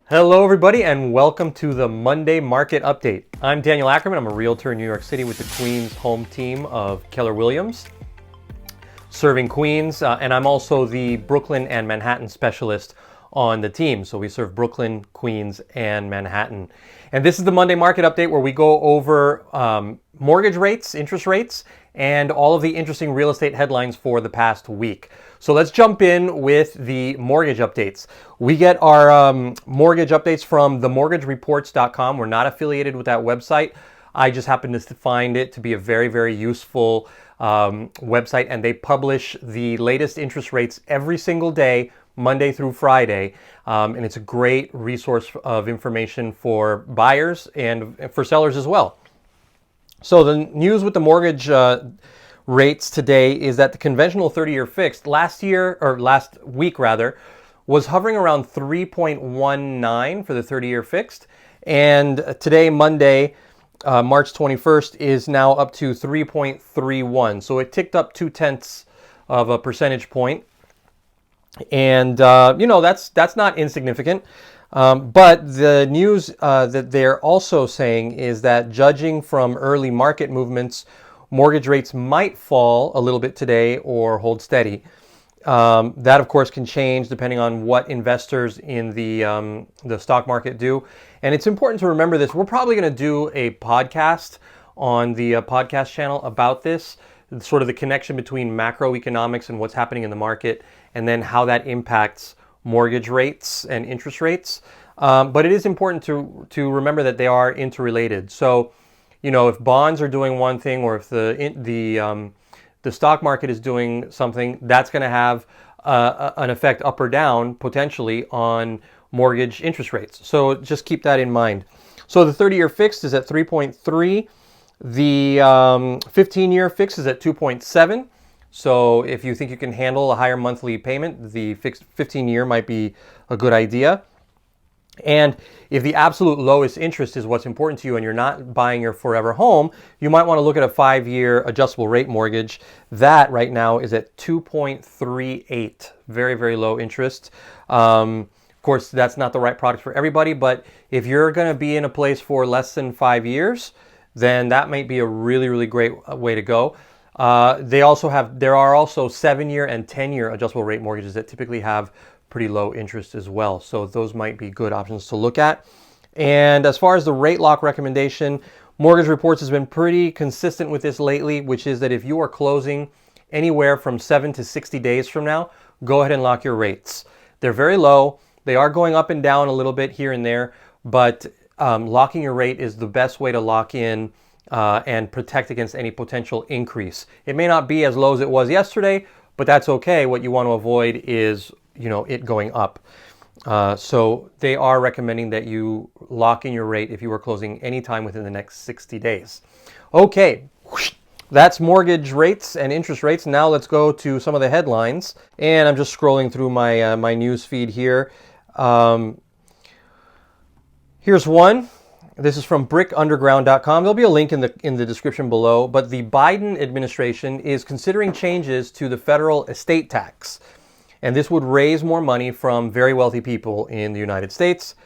Hello, everybody, and welcome to the Monday Market Update. I'm Daniel Ackerman. I'm a realtor in New York City with the Queens home team of Keller Williams, serving Queens, and I'm also the Brooklyn and Manhattan specialist on the team. So we serve Brooklyn, Queens, and Manhattan. And this is the Monday Market Update where we go over mortgage rates, interest rates, and all of the interesting real estate headlines for the past week. So let's jump in with the mortgage updates. We get our mortgage updates from themortgagereports.com. We're not affiliated with that website. I just happen to find it to be a very, very useful website, and they publish the latest interest rates every single day, Monday through Friday, and it's a great resource of information for buyers and for sellers as well. So the news with the mortgage rates today is that the conventional 30-year fixed last week was hovering around 3.19 for the 30-year fixed, and today, Monday, March 21st, is now up to 3.31. So it ticked up 0.2 of a percentage point. And, that's not insignificant. But the news that they're also saying is that judging from early market movements, mortgage rates might fall a little bit today or hold steady. That, of course, can change depending on what investors in the stock market do. And it's important to remember this. We're probably going to do a podcast on the podcast channel about this, sort of the connection between macroeconomics and what's happening in the market, and then how that impacts mortgage rates and interest rates. But it is important to remember that they are interrelated. So, if bonds are doing one thing, or if the stock market is doing something, that's going to have an effect up or down potentially on mortgage interest rates. So just keep that in mind. So the 30-year fixed is at 3.3. The 15-year fixed is at 2.7. So if you think you can handle a higher monthly payment, the fixed 15-year might be a good idea. And if the absolute lowest interest is what's important to you and you're not buying your forever home, you might want to look at a 5-year adjustable rate mortgage. That right now is at 2.38. Very, very low interest. Of course, that's not the right product for everybody, but if you're going to be in a place for less than 5 years, then that might be a really, really great way to go. There are also 7-year and 10-year adjustable rate mortgages that typically have pretty low interest as well. So those might be good options to look at. And as far as the rate lock recommendation, Mortgage Reports has been pretty consistent with this lately, which is that if you are closing anywhere from 7 to 60 days from now, go ahead and lock your rates. They're very low. They are going up and down a little bit here and there, but locking your rate is the best way to lock in and protect against any potential increase. It may not be as low as it was yesterday, but that's okay. What you want to avoid is it going up. So they are recommending that you lock in your rate if you are closing anytime within the next 60 days. Okay, that's mortgage rates and interest rates. Now let's go to some of the headlines. And I'm just scrolling through my news feed here. Here's one. This is from brickunderground.com. There'll be a link in the description below. But the Biden administration is considering changes to the federal estate tax. And this would raise more money from very wealthy people in the United States,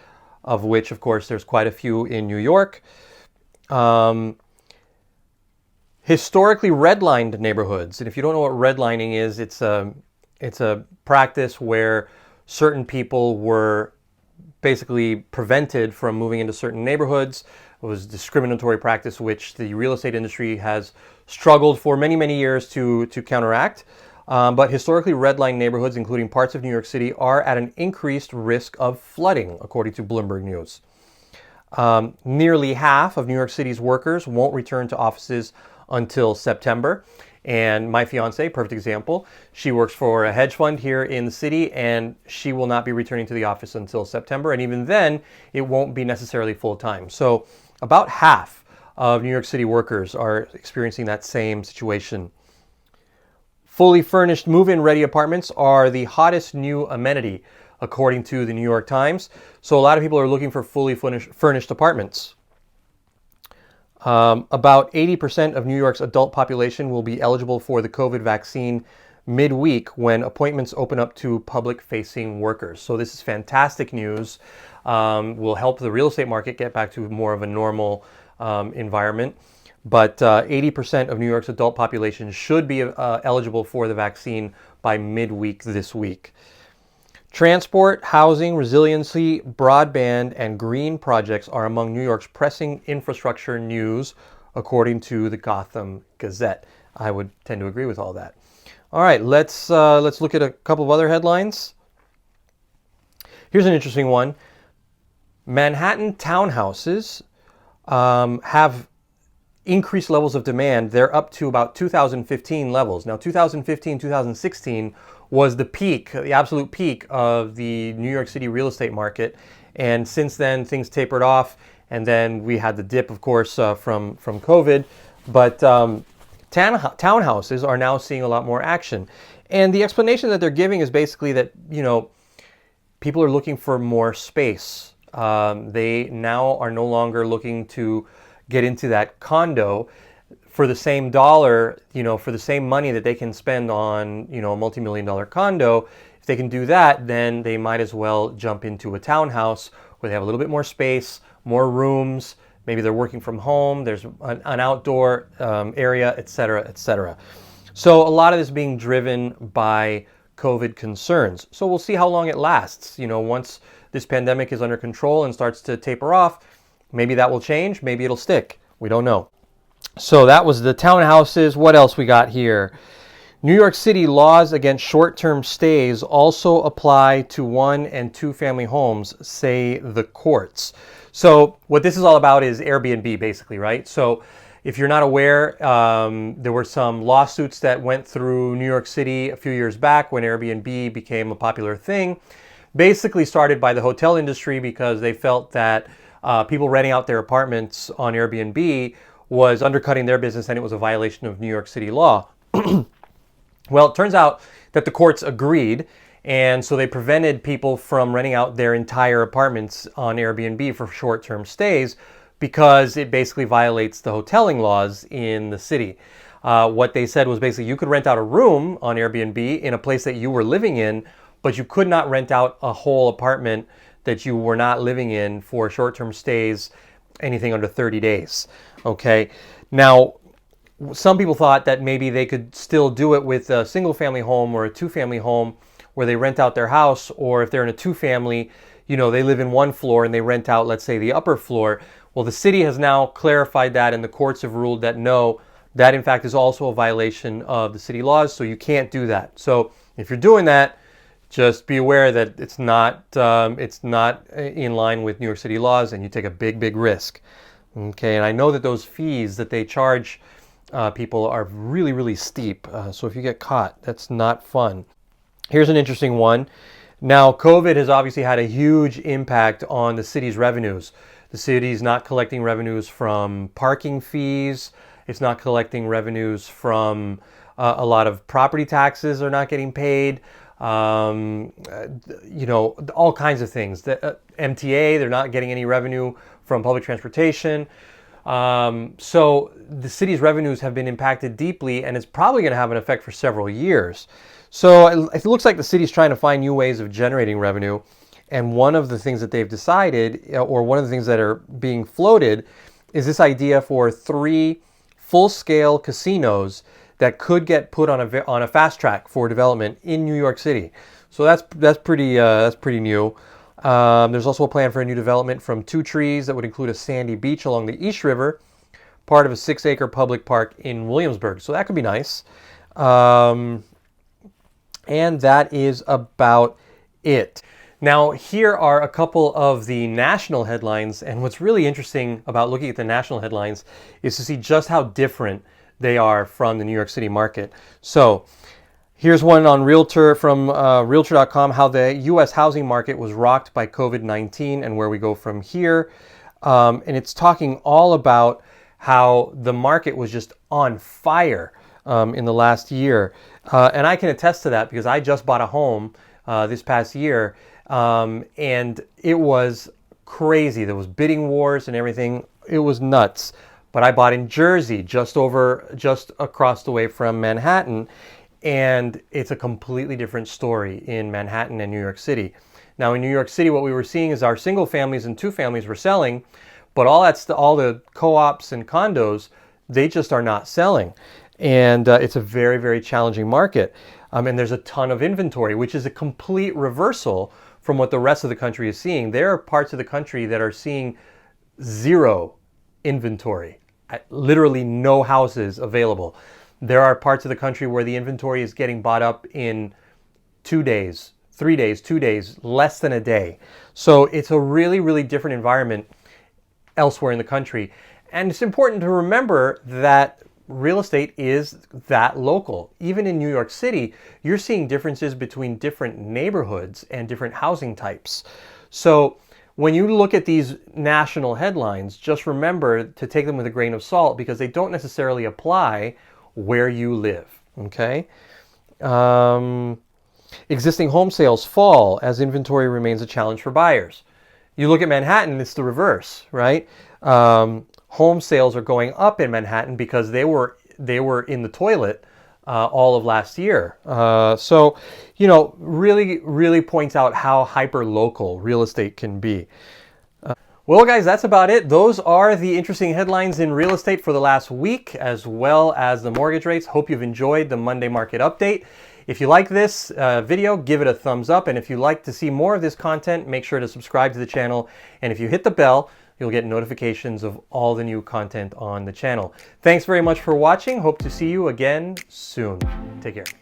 of which, of course, there's quite a few in New York. Historically redlined neighborhoods. And if you don't know what redlining is, it's a practice where certain people were basically prevented from moving into certain neighborhoods. It was discriminatory practice which the real estate industry has struggled for many, many years to counteract. But historically redlined neighborhoods, including parts of New York City, are at an increased risk of flooding, according to Bloomberg News. Nearly half of New York City's workers won't return to offices until September. And my fiance, perfect example, she works for a hedge fund here in the city, and she will not be returning to the office until September. And even then, it won't be necessarily full-time. So about half of New York City workers are experiencing that same situation. Fully furnished move-in ready apartments are the hottest new amenity, according to the New York Times. So a lot of people are looking for fully furnished apartments. About 80% of New York's adult population will be eligible for the COVID vaccine midweek when appointments open up to public-facing workers. So this is fantastic news. Will help the real estate market get back to more of a normal environment. But 80% of New York's adult population should be eligible for the vaccine by midweek this week. Transport, housing, resiliency, broadband, and green projects are among New York's pressing infrastructure news, according to the Gotham Gazette. I would tend to agree with all that. All right, let's look at a couple of other headlines. Here's an interesting one. Manhattan townhouses have increased levels of demand. They're up to about 2015 levels. Now, 2015, 2016 was the peak, the absolute peak of the New York City real estate market. And since then, things tapered off. And then we had the dip, of course, from COVID. But townhouses are now seeing a lot more action. And the explanation that they're giving is basically that, people are looking for more space. They now are no longer looking to get into that condo for the same dollar, for the same money that they can spend on, a multi-million-dollar condo. If they can do that, then they might as well jump into a townhouse where they have a little bit more space, more rooms. Maybe they're working from home. There's an outdoor area, et cetera, et cetera. So a lot of this being driven by COVID concerns. So we'll see how long it lasts. Once this pandemic is under control and starts to taper off, maybe that will change. Maybe it'll stick. We don't know. So that was the townhouses. What else we got here? New York City laws against short-term stays also apply to 1- and 2-family homes, say the courts. So what this is all about is Airbnb, basically, right? So if you're not aware, there were some lawsuits that went through New York City a few years back when Airbnb became a popular thing. Basically started by the hotel industry because they felt that people renting out their apartments on Airbnb was undercutting their business and it was a violation of New York City law. Well, it turns out that the courts agreed, and so they prevented people from renting out their entire apartments on Airbnb for short-term stays because it basically violates the hoteling laws in the city. What they said was basically you could rent out a room on Airbnb in a place that you were living in, but you could not rent out a whole apartment that you were not living in for short-term stays, anything under 30 days. Okay. Now, some people thought that maybe they could still do it with a single-family home or a 2-family home where they rent out their house, or if they're in a 2-family, they live in 1 floor and they rent out, let's say, the upper floor. Well, the city has now clarified that, and the courts have ruled that no, that in fact is also a violation of the city laws, so you can't do that. So if you're doing that, just be aware that it's not in line with New York City laws, and you take a big, big risk. Okay, and I know that those fees that they charge people are really, really steep. So if you get caught, that's not fun. Here's an interesting one. Now, COVID has obviously had a huge impact on the city's revenues. The city's not collecting revenues from parking fees. It's not collecting revenues from a lot of property taxes are not getting paid. All kinds of things. The MTA, they're not getting any revenue from public transportation. So the city's revenues have been impacted deeply, and it's probably going to have an effect for several years. So it looks like the city's trying to find new ways of generating revenue. And one of the things that they've decided, or one of the things that are being floated, is this idea for 3 full-scale casinos that could get put on a fast track for development in New York City. So that's pretty new. There's also a plan for a new development from 2 trees that would include a sandy beach along the East River, part of a 6-acre public park in Williamsburg. So that could be nice. And that is about it. Now, here are a couple of the national headlines. And what's really interesting about looking at the national headlines is to see just how different they are from the New York City market. So here's one on Realtor from Realtor.com, how the U.S. housing market was rocked by COVID-19 and where we go from here. And it's talking all about how the market was just on fire in the last year. And I can attest to that because I just bought a home this past year, and it was crazy. There was bidding wars and everything. It was nuts. But I bought in Jersey, just across the way from Manhattan. And it's a completely different story in Manhattan and New York City. Now in New York City, what we were seeing is our single families and two families were selling, but all the co-ops and condos, they just are not selling. And it's a very, very challenging market. And there's a ton of inventory, which is a complete reversal from what the rest of the country is seeing. There are parts of the country that are seeing zero inventory, literally no houses available. There are parts of the country where the inventory is getting bought up in 2 days, 3 days, 2 days, less than a day. So it's a really, really different environment elsewhere in the country. And it's important to remember that real estate is that local. Even in New York City, you're seeing differences between different neighborhoods and different housing types. So when you look at these national headlines, just remember to take them with a grain of salt because they don't necessarily apply where you live, okay? Existing home sales fall as inventory remains a challenge for buyers. You look at Manhattan, it's the reverse, right? Home sales are going up in Manhattan because they were in the toilet all of last year. So, you know, really, really points out how hyper-local real estate can be. Well, guys, that's about it. Those are the interesting headlines in real estate for the last week, as well as the mortgage rates. Hope you've enjoyed the Monday market update. If you like this video, give it a thumbs up. And if you'd like to see more of this content, make sure to subscribe to the channel. And if you hit the bell, you'll get notifications of all the new content on the channel. Thanks very much for watching. Hope to see you again soon. Take care.